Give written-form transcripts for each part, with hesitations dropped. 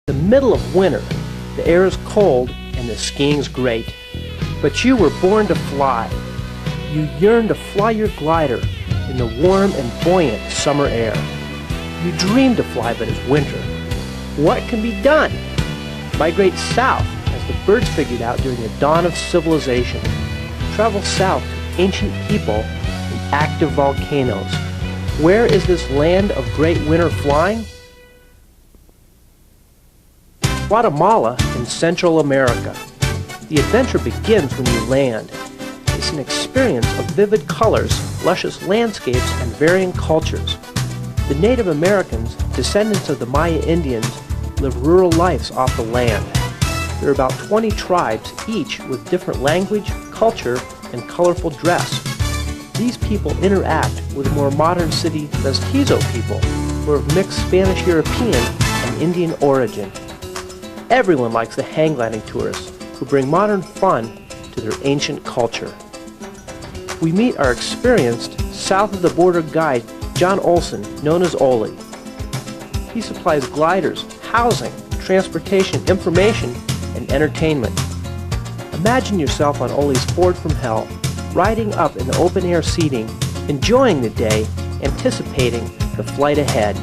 The middle of winter, the air is cold and the skiing's great. But you were born to fly. You yearn to fly your glider in the warm and buoyant summer air. You dream to fly, but it's winter. What can be done? Migrate south, as the birds figured out during the dawn of civilization. Travel south to ancient people and active volcanoes. Where is this land of great winter flying? Guatemala in Central America. The adventure begins when you land. It's an experience of vivid colors, luscious landscapes, and varying cultures. The Native Americans, descendants of the Maya Indians, live rural lives off the land. There are about 20 tribes, each with different language, culture, and colorful dress. These people interact with more modern city Mestizo people who are of mixed Spanish-European and Indian origin. Everyone likes the hang gliding tourists who bring modern fun to their ancient culture. We meet our experienced south-of-the-border guide, John Olson, known as Oli. He supplies gliders, housing, transportation, information, and entertainment. Imagine yourself on Oli's Ford from Hell, riding up in the open-air seating, enjoying the day, anticipating the flight ahead.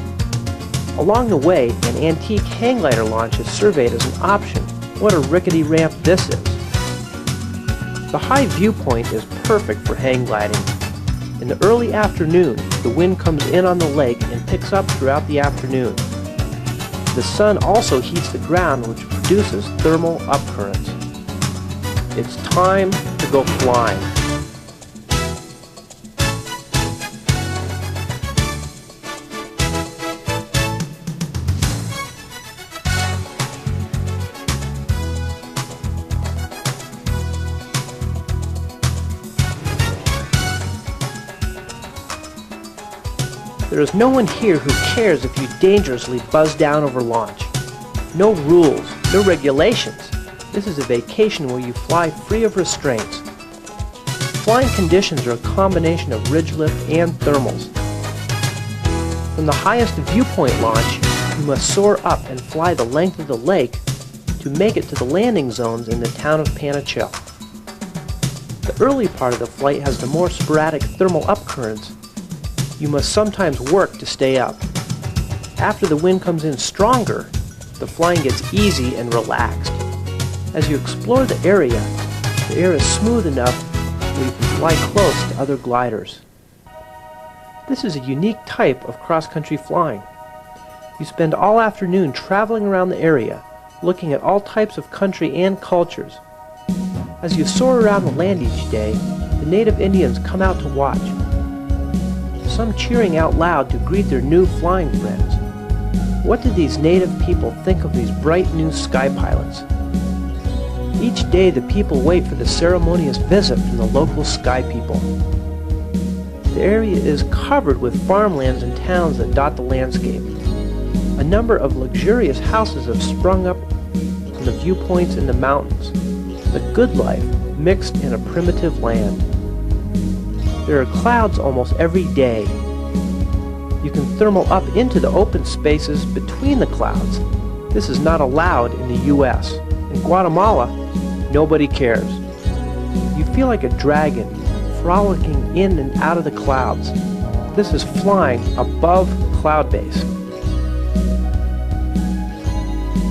Along the way, an antique hang glider launch is surveyed as an option. What a rickety ramp this is. The high viewpoint is perfect for hang gliding. In the early afternoon, the wind comes in on the lake and picks up throughout the afternoon. The sun also heats the ground, which produces thermal upcurrents. It's time to go flying. There is no one here who cares if you dangerously buzz down over launch. No rules, no regulations. This is a vacation where you fly free of restraints. Flying conditions are a combination of ridge lift and thermals. From the highest viewpoint launch, you must soar up and fly the length of the lake to make it to the landing zones in the town of Panachel. The early part of the flight has the more sporadic thermal upcurrents. You must sometimes work to stay up. After the wind comes in stronger, the flying gets easy and relaxed. As you explore the area, the air is smooth enough where you can fly close to other gliders. This is a unique type of cross-country flying. You spend all afternoon traveling around the area, looking at all types of country and cultures. As you soar around the land each day, the native Indians come out to watch, some cheering out loud to greet their new flying friends. What do these native people think of these bright new sky pilots? Each day the people wait for the ceremonious visit from the local sky people. The area is covered with farmlands and towns that dot the landscape. A number of luxurious houses have sprung up from the viewpoints in the mountains. The good life mixed in a primitive land. There are clouds almost every day. You can thermal up into the open spaces between the clouds. This is not allowed in the U.S. In Guatemala, nobody cares. You feel like a dragon, frolicking in and out of the clouds. This is flying above cloud base.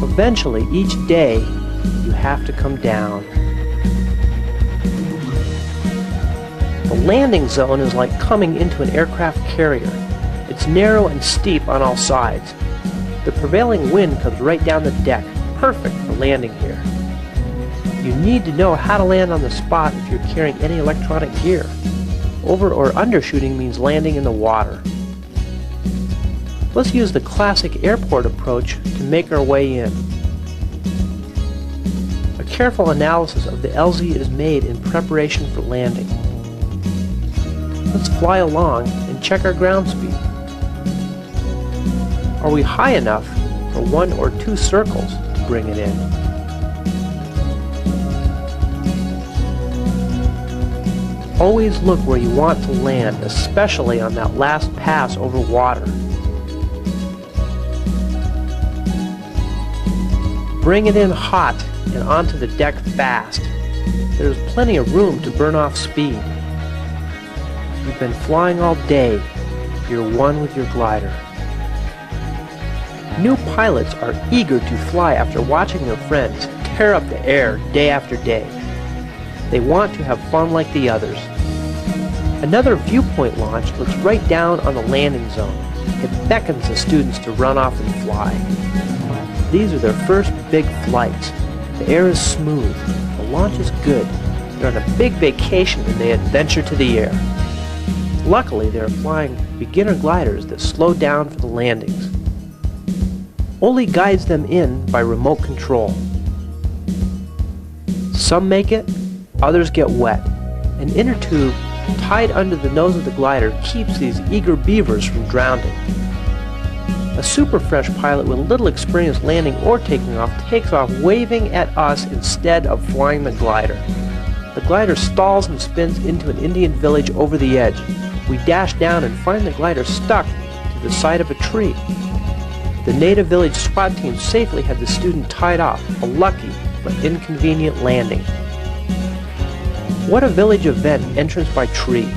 Eventually, each day, you have to come down. The landing zone is like coming into an aircraft carrier. It's narrow and steep on all sides. The prevailing wind comes right down the deck, perfect for landing here. You need to know how to land on the spot if you're carrying any electronic gear. Over or undershooting means landing in the water. Let's use the classic airport approach to make our way in. A careful analysis of the LZ is made in preparation for landing. Let's fly along and check our ground speed. Are we high enough for 1 or 2 circles to bring it in? Always look where you want to land, especially on that last pass over water. bring it in hot and onto the deck fast. There's plenty of room to burn off speed. You've been flying all day. You're one with your glider. New pilots are eager to fly after watching their friends tear up the air day after day. They want to have fun like the others. Another viewpoint launch looks right down on the landing zone. It beckons the students to run off and fly. These are their first big flights. The air is smooth. The launch is good. They're on a big vacation and they adventure to the air. Luckily, they are flying beginner gliders that slow down for the landings. Ole guides them in by remote control. Some make it, others get wet. An inner tube tied under the nose of the glider keeps these eager beavers from drowning. A super fresh pilot with little experience landing or taking off takes off waving at us instead of flying the glider. The glider stalls and spins into an Indian village over the edge. We dash down and find the glider stuck to the side of a tree. The native village SWAT team safely had the student tied off, a lucky but inconvenient landing. What a village event, entrance by tree.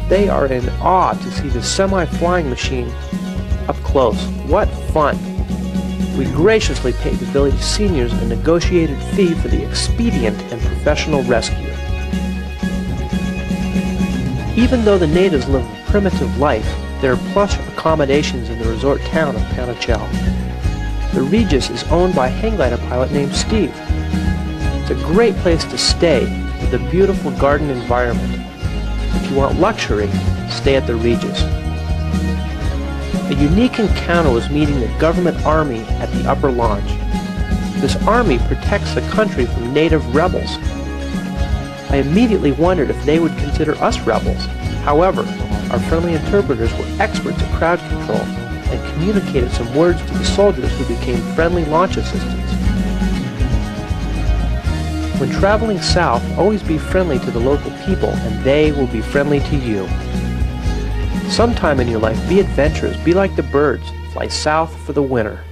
They are in awe to see the semi-flying machine up close. What fun! We graciously paid the village seniors a negotiated fee for the expedient and professional rescue. Even though the natives live a primitive life, there are plush accommodations in the resort town of Panachel. The Regis is owned by a hang glider pilot named Steve. It's a great place to stay with a beautiful garden environment. If you want luxury, stay at the Regis. A unique encounter was meeting the government army at the upper launch. This army protects the country from native rebels. I immediately wondered if they would consider us rebels. However, our friendly interpreters were experts at crowd control and communicated some words to the soldiers who became friendly launch assistants. When traveling south, always be friendly to the local people and they will be friendly to you. Sometime in your life, be adventurous, be like the birds, fly south for the winter.